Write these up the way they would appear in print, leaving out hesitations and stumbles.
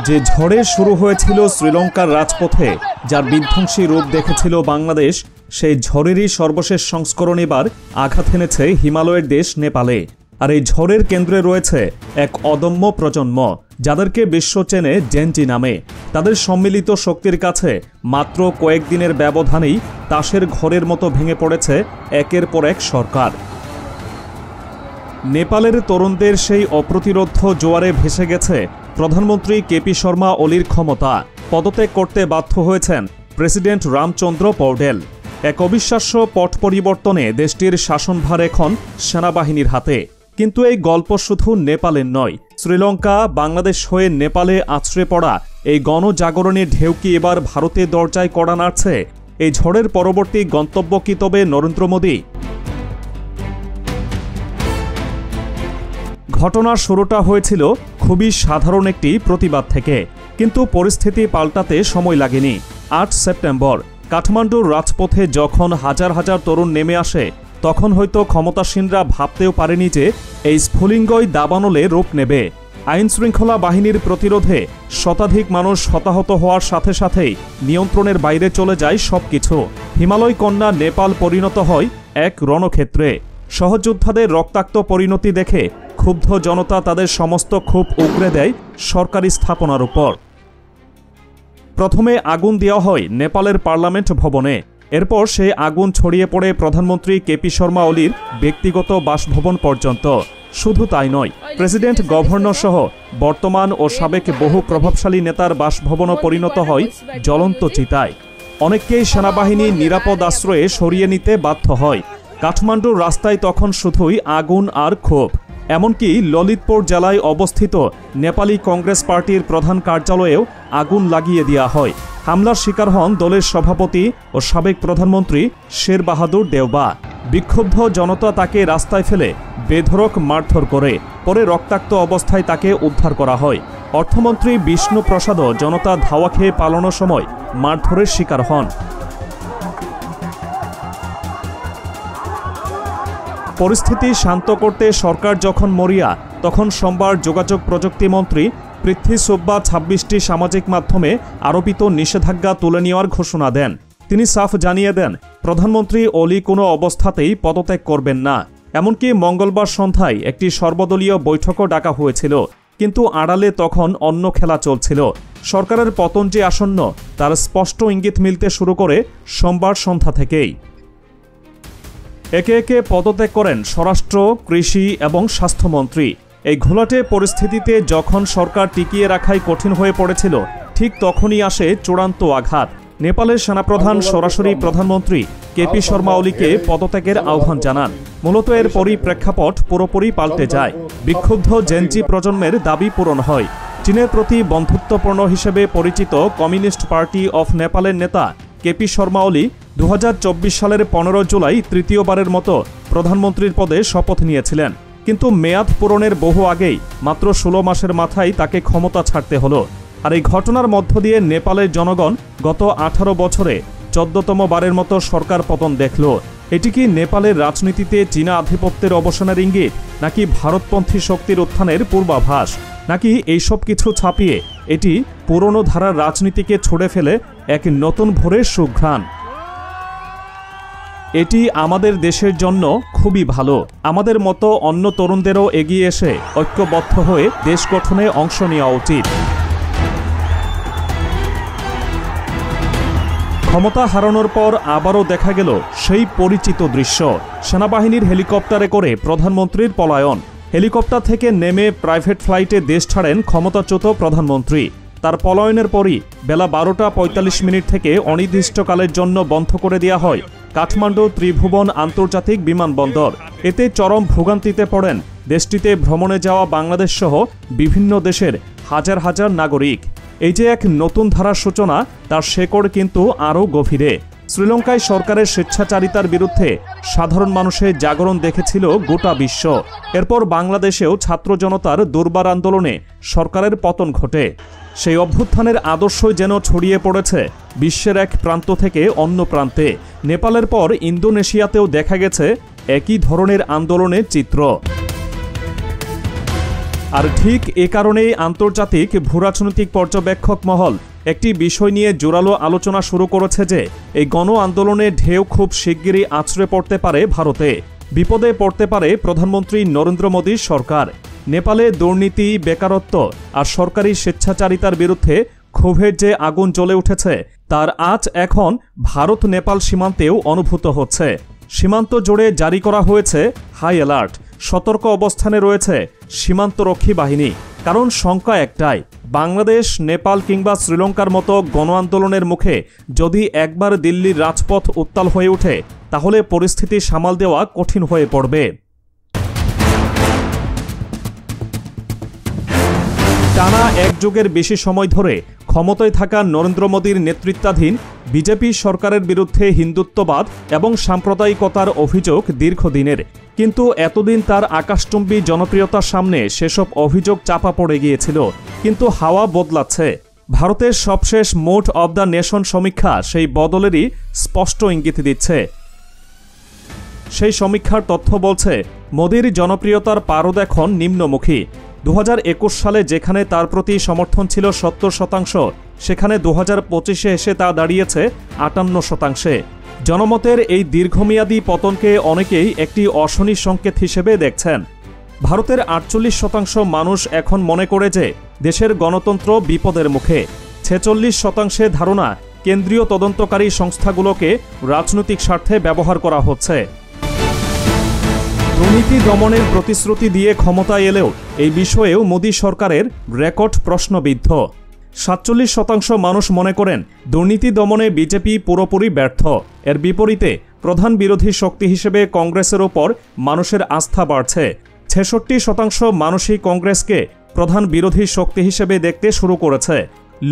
যে ঝড়ে শুরু হয়েছিল শ্রীলঙ্কার রাজপথে, যার বিধ্বংসী রূপ দেখেছিল বাংলাদেশ, সেই ঝড়েরই সর্বশেষ সংস্করণ এবার আঘাত এনেছে হিমালয়ের দেশ নেপালে। আর এই ঝড়ের কেন্দ্রে রয়েছে এক অদম্য প্রজন্ম, যাদেরকে বিশ্ব চেনে জেনজি নামে। তাদের সম্মিলিত শক্তির কাছে মাত্র কয়েকদিনের ব্যবধানেই তাসের ঘরের মতো ভেঙে পড়েছে একের পর এক সরকার। নেপালের তরুণদের সেই অপ্রতিরোধ্য জোয়ারে ভেসে গেছে প্রধানমন্ত্রী কেপি শর্মা ওলির ক্ষমতা। পদত্যাগ করতে বাধ্য হয়েছেন প্রেসিডেন্ট রামচন্দ্র পৌডেল। এক অবিশ্বাস্য পট পরিবর্তনে দেশটির শাসনভার এখন সেনাবাহিনীর হাতে। কিন্তু এই গল্প শুধু নেপালের নয়, শ্রীলঙ্কা, বাংলাদেশ হয়ে নেপালে আছড়ে পড়া এই গণজাগরণের ঢেউ কি এবার ভারতের দরজায় কড়া নাড়ছে? এই ঝড়ের পরবর্তী গন্তব্য কি তবে নরেন্দ্র মোদী? ঘটনার শুরুটা হয়েছিল খুবই সাধারণ একটি প্রতিবাদ থেকে, কিন্তু পরিস্থিতি পাল্টাতে সময় লাগেনি। ৮ সেপ্টেম্বর কাঠমান্ডুর রাজপথে যখন হাজার হাজার তরুণ নেমে আসে, তখন হয়তো ক্ষমতাসীনরা ভাবতেও পারেনি যে এই স্ফুলিঙ্গই দাবানলে রূপ নেবে। আইনশৃঙ্খলা বাহিনীর প্রতিরোধে শতাধিক মানুষ হতাহত হওয়ার সাথে সাথেই নিয়ন্ত্রণের বাইরে চলে যায় সবকিছু। হিমালয় কন্যা নেপাল পরিণত হয় এক রণক্ষেত্রে। সহযোদ্ধাদের রক্তাক্ত পরিণতি দেখে ক্ষুব্ধ জনতা তাদের সমস্ত ক্ষোভ উগরে দেয় সরকারি স্থাপনার উপর। প্রথমে আগুন দেওয়া হয় নেপালের পার্লামেন্ট ভবনে। এরপর সেই আগুন ছড়িয়ে পড়ে প্রধানমন্ত্রী কেপি শর্মা ওলির ব্যক্তিগত বাসভবন পর্যন্ত। শুধু তাই নয়, প্রেসিডেন্ট, গভর্নর সহ বর্তমান ও সাবেক বহু প্রভাবশালী নেতার বাসভবনও পরিণত হয় জ্বলন্ত চিতায়। অনেককেই সেনাবাহিনী নিরাপদ আশ্রয়ে সরিয়ে নিতে বাধ্য হয়। কাঠমান্ডুর রাস্তায় তখন শুধুই আগুন আর ক্ষোভ। এমনকি ললিতপুর জেলায় অবস্থিত নেপালি কংগ্রেস পার্টির প্রধান কার্যালয়েও আগুন লাগিয়ে দেওয়া হয়। হামলার শিকার হন দলের সভাপতি ও সাবেক প্রধানমন্ত্রী শের বাহাদুর দেওবা। বিক্ষুব্ধ জনতা তাকে রাস্তায় ফেলে বেধড়ক মারধর করে। পরে রক্তাক্ত অবস্থায় তাকে উদ্ধার করা হয়। অর্থমন্ত্রী বিষ্ণু প্রসাদও জনতা ধাওয়া খেয়ে পালানোর সময় মারধরের শিকার হন। পরিস্থিতি শান্ত করতে সরকার যখন মরিয়া, তখন সোমবার যোগাযোগ প্রযুক্তি মন্ত্রী পৃথ্বী সুব্বা ২৬টি সামাজিক মাধ্যমে আরোপিত নিষেধাজ্ঞা তুলে নেওয়ার ঘোষণা দেন। তিনি সাফ জানিয়ে দেন, প্রধানমন্ত্রী ওলি কোনো অবস্থাতেই পদত্যাগ করবেন না। এমনকি মঙ্গলবার সন্ধ্যায় একটি সর্বদলীয় বৈঠকও ডাকা হয়েছিল, কিন্তু আড়ালে তখন অন্য খেলা চলছিল। সরকারের পতন যে আসন্ন, তার স্পষ্ট ইঙ্গিত মিলতে শুরু করে সোমবার সন্ধ্যা থেকেই। একে একে পদত্যাগ করেন স্বরাষ্ট্র, কৃষি এবং স্বাস্থ্যমন্ত্রী। এই ঘোলাটে পরিস্থিতিতে যখন সরকার টিকিয়ে রাখাই কঠিন হয়ে পড়েছিল, ঠিক তখনই আসে চূড়ান্ত আঘাত। নেপালের সেনাপ্রধান সরাসরি প্রধানমন্ত্রী কেপি শর্মা ওলিকে পদত্যাগের আহ্বান জানান। মূলত এরপরই প্রেক্ষাপট পুরোপুরি পাল্টে যায়। বিক্ষুব্ধ জেনজি প্রজন্মের দাবি পূরণ হয়। চীনের প্রতি বন্ধুত্বপূর্ণ হিসেবে পরিচিত কমিউনিস্ট পার্টি অফ নেপালের নেতা কেপি শর্মা ওলি ২০২৪ সালের ১৫ জুলাই তৃতীয়বারের মতো প্রধানমন্ত্রীর পদে শপথ নিয়েছিলেন। কিন্তু মেয়াদ পূরণের বহু আগেই, মাত্র ১৬ মাসের মাথায় তাকে ক্ষমতা ছাড়তে হলো। আর এই ঘটনার মধ্য দিয়ে নেপালের জনগণ গত ১৮ বছরে ১৪তম বারের মতো সরকার পতন দেখল। এটি কি নেপালের রাজনীতিতে চীনা আধিপত্যের অবসানের ইঙ্গিত, নাকি ভারতপন্থী শক্তির উত্থানের পূর্বাভাস, নাকি এইসব কিছু ছাপিয়ে এটি পুরনো ধারার রাজনীতিকে ছুড়ে ফেলে এক নতুন ভোরের সুঘ্রাণ? এটি আমাদের দেশের জন্য খুবই ভালো। আমাদের মতো অন্য তরুণদেরও এগিয়ে এসে ঐক্যবদ্ধ হয়ে দেশ গঠনে অংশ নেওয়া উচিত। ক্ষমতা হারানোর পর আবারও দেখা গেল সেই পরিচিত দৃশ্য। সেনাবাহিনীর হেলিকপ্টারে করে প্রধানমন্ত্রীর পলায়ন। হেলিকপ্টার থেকে নেমে প্রাইভেট ফ্লাইটে দেশ ছাড়েন ক্ষমতাচ্যুত প্রধানমন্ত্রী। তার পলায়নের পরই বেলা ১২টা ৪৫ মিনিট থেকে অনির্দিষ্টকালের জন্য বন্ধ করে দেওয়া হয় কাঠমান্ডু ত্রিভুবন আন্তর্জাতিক বিমানবন্দর। এতে চরম ভোগান্তিতে পড়েন দেশটিতে ভ্রমণে যাওয়া বাংলাদেশ সহ বিভিন্ন দেশের হাজার হাজার নাগরিক। এই যে এক নতুন ধারার সূচনা, তার শেকড় কিন্তু আরও গভীরে। শ্রীলঙ্কায় সরকারের স্বেচ্ছাচারিতার বিরুদ্ধে সাধারণ মানুষের জাগরণ দেখেছিল গোটা বিশ্ব। এরপর বাংলাদেশেও ছাত্র জনতার দুর্বার আন্দোলনে সরকারের পতন ঘটে। সেই অভ্যুত্থানের আদর্শই যেন ছড়িয়ে পড়েছে বিশ্বের এক প্রান্ত থেকে অন্য প্রান্তে। নেপালের পর ইন্দোনেশিয়াতেও দেখা গেছে একই ধরনের আন্দোলনের চিত্র। আর ঠিক এ কারণেই আন্তর্জাতিক ভূরাজনৈতিক পর্যবেক্ষক মহল একটি বিষয় নিয়ে জোরালো আলোচনা শুরু করেছে যে এই গণ আন্দোলনের ঢেউ খুব শিগগিরই আছড়ে পড়তে পারে ভারতে। বিপদে পড়তে পারে প্রধানমন্ত্রী নরেন্দ্র মোদীর সরকার। নেপালে দুর্নীতি, বেকারত্ব আর সরকারি স্বেচ্ছাচারিতার বিরুদ্ধে ক্ষোভের যে আগুন জ্বলে উঠেছে তার আঁচ এখন ভারত নেপাল সীমান্তেও অনুভূত হচ্ছে। সীমান্ত জুড়ে জারি করা হয়েছে হাই অ্যালার্ট। সতর্ক অবস্থানে রয়েছে সীমান্তরক্ষী বাহিনী। কারণ শঙ্কা একটাই, বাংলাদেশ, নেপাল কিংবা শ্রীলঙ্কার মতো গণ আন্দোলনের মুখে যদি একবার দিল্লির রাজপথ উত্তাল হয়ে ওঠে তাহলে পরিস্থিতি সামাল দেওয়া কঠিন হয়ে পড়বে। টানা এক যুগের বেশি সময় ধরে ক্ষমতায় থাকা নরেন্দ্র মোদীর নেতৃত্বাধীন বিজেপি সরকারের বিরুদ্ধে হিন্দুত্ববাদ এবং সাম্প্রদায়িকতার অভিযোগ দীর্ঘদিনের। কিন্তু এতদিন তার আকাশচুম্বী জনপ্রিয়তার সামনে সেসব অভিযোগ চাপা পড়ে গিয়েছিল। কিন্তু হাওয়া বদলাচ্ছে। ভারতের সবশেষ মোড অব দ্য নেশন সমীক্ষা সেই বদলেরই স্পষ্ট ইঙ্গিত দিচ্ছে। সেই সমীক্ষার তথ্য বলছে মোদীর জনপ্রিয়তার পারদ এখন নিম্নমুখী। 2021 সালে যেখানে তার প্রতি সমর্থন ছিল 70%, সেখানে 2025-এ এসে তা দাঁড়িয়েছে 58%। জনমতের এই দীর্ঘমেয়াদী পতনকে অনেকেই একটি অশনি সংকেত হিসেবে দেখছেন। ভারতের 48% মানুষ এখন মনে করে যে দেশের গণতন্ত্র বিপদের মুখে। 46% ধারণা কেন্দ্রীয় তদন্তকারী সংস্থাগুলোকে রাজনৈতিক স্বার্থে ব্যবহার করা হচ্ছে। দুর্নীতি দমনের প্রতিশ্রুতি দিয়ে ক্ষমতায় এলেও এই বিষয়েও মোদী সরকারের রেকর্ড প্রশ্নবিদ্ধ। 47% মানুষ মনে করেন দুর্নীতি দমনে বিজেপি পুরোপুরি ব্যর্থ। এর বিপরীতে প্রধান বিরোধী শক্তি হিসেবে কংগ্রেসের ওপর মানুষের আস্থা বাড়ছে। 66% মানুষই কংগ্রেসকে প্রধান বিরোধী শক্তি হিসেবে দেখতে শুরু করেছে।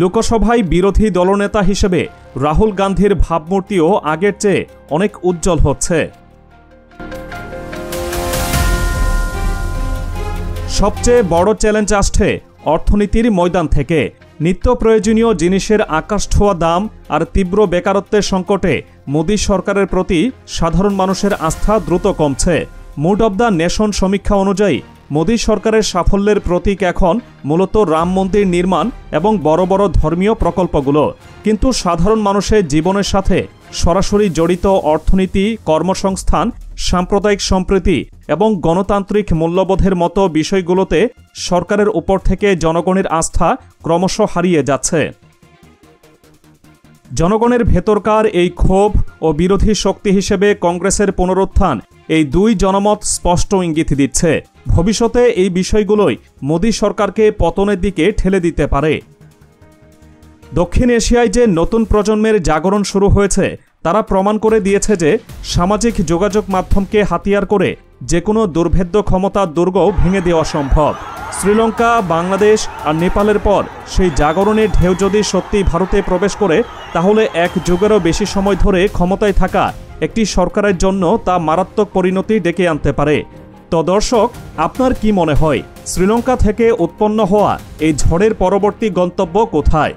লোকসভায় বিরোধী দলনেতা হিসেবে রাহুল গান্ধীর ভাবমূর্তিও আগের চেয়ে অনেক উজ্জ্বল হচ্ছে। সবচেয়ে বড় চ্যালেঞ্জ আসছে অর্থনীতির ময়দান থেকে। নিত্য প্রয়োজনীয় জিনিসের আকাশছোঁয়া দাম আর তীব্র বেকারত্বের সংকটে মোদী সরকারের প্রতি সাধারণ মানুষের আস্থা দ্রুত কমছে। মুড অব দ্য নেশন সমীক্ষা অনুযায়ী মোদী সরকারের সাফল্যের প্রতীক এখন মূলত রাম মন্দির নির্মাণ এবং বড় বড় ধর্মীয় প্রকল্পগুলো। কিন্তু সাধারণ মানুষের জীবনের সাথে সরাসরি জড়িত অর্থনীতি, কর্মসংস্থান, সাম্প্রদায়িক সম্প্রীতি এবং গণতান্ত্রিক মূল্যবোধের মতো বিষয়গুলোতে সরকারের উপর থেকে জনগণের আস্থা ক্রমশ হারিয়ে যাচ্ছে। জনগণের ভেতরকার এই ক্ষোভ ও বিরোধী শক্তি হিসেবে কংগ্রেসের পুনরুত্থান, এই দুই জনমত স্পষ্ট ইঙ্গিত দিচ্ছে ভবিষ্যতে এই বিষয়গুলোই মোদী সরকারকে পতনের দিকে ঠেলে দিতে পারে। দক্ষিণ এশিয়ায় যে নতুন প্রজন্মের জাগরণ শুরু হয়েছে তারা প্রমাণ করে দিয়েছে যে সামাজিক যোগাযোগ মাধ্যমকে হাতিয়ার করে যে কোনো দুর্ভেদ্য ক্ষমতার দুর্গও ভেঙে দেওয়া সম্ভব। শ্রীলঙ্কা, বাংলাদেশ আর নেপালের পর সেই জাগরণের ঢেউ যদি সত্যি ভারতে প্রবেশ করে তাহলে এক যুগেরও বেশি সময় ধরে ক্ষমতায় থাকা একটি সরকারের জন্য তা মারাত্মক পরিণতি ডেকে আনতে পারে। তো দর্শক, আপনার কি মনে হয় শ্রীলঙ্কা থেকে উৎপন্ন হওয়া এই ঝড়ের পরবর্তী গন্তব্য কোথায়?